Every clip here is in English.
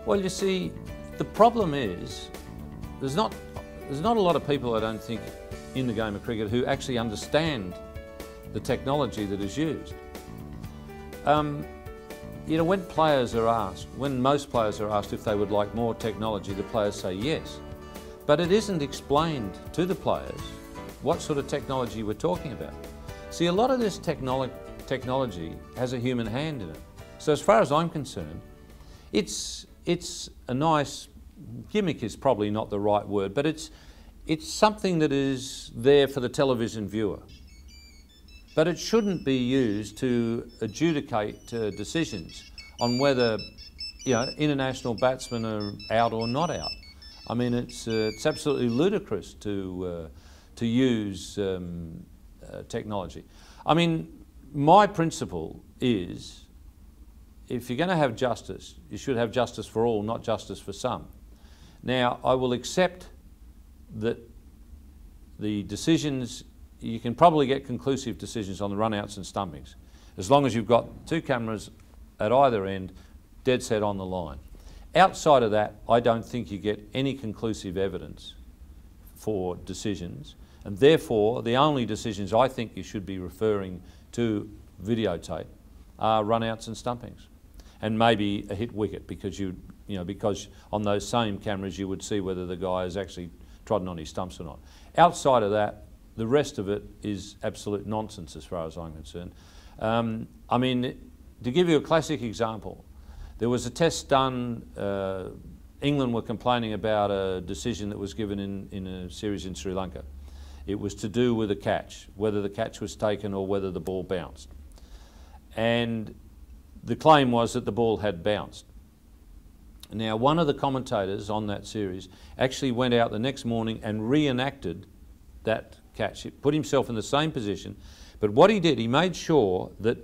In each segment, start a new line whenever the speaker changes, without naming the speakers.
Well, you see, the problem is there's not a lot of people, I don't think, in the game of cricket who actually understand the technology that is used. You know, when most players are asked if they would like more technology, the players say yes. But it isn't explained to the players what sort of technology we're talking about. See, a lot of this technology has a human hand in it. So as far as I'm concerned, it's a nice gimmick is probably not the right word, but it's something that is there for the television viewer. But it shouldn't be used to adjudicate decisions on whether, you know, international batsmen are out or not out. I mean, it's absolutely ludicrous to use technology. I mean, my principle is, if you're going to have justice, you should have justice for all, not justice for some. Now, I will accept that the decisions, you can probably get conclusive decisions on the run-outs and stumpings, as long as you've got two cameras at either end, dead set on the line. Outside of that, I don't think you get any conclusive evidence for decisions, and therefore the only decisions I think you should be referring to videotape are run-outs and stumpings, and maybe a hit wicket, because because on those same cameras you would see whether the guy has actually trodden on his stumps or not. Outside of that, the rest of it is absolute nonsense as far as I'm concerned. I mean, to give you a classic example, there was a test done, England were complaining about a decision that was given in a series in Sri Lanka. It was to do with a catch, whether the catch was taken or whether the ball bounced. And the claim was that the ball had bounced. Now, one of the commentators on that series actually went out the next morning and reenacted that catch. He put himself in the same position, but what he did, he made sure that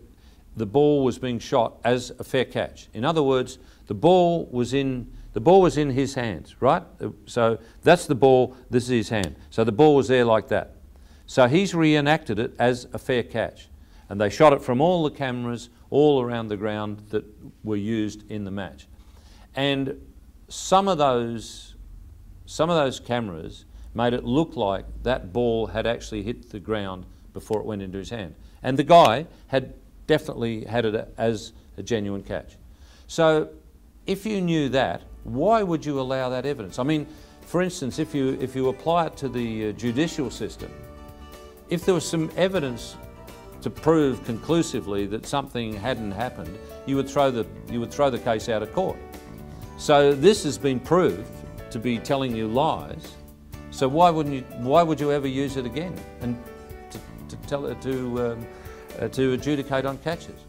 the ball was being shot as a fair catch. In other words, the ball was in his hands, right? So that's the ball, this is his hand. So the ball was there like that. So he's reenacted it as a fair catch. And they shot it from all the cameras all around the ground that were used in the match. And some of those cameras made it look like that ball had actually hit the ground before it went into his hand. And the guy had definitely had it as a genuine catch. So if you knew that, why would you allow that evidence? I mean, for instance, if you apply it to the judicial system, if there was some evidence to prove conclusively that something hadn't happened, you would throw the case out of court. So this has been proved to be telling you lies. So why would you ever use it again and to adjudicate on catches?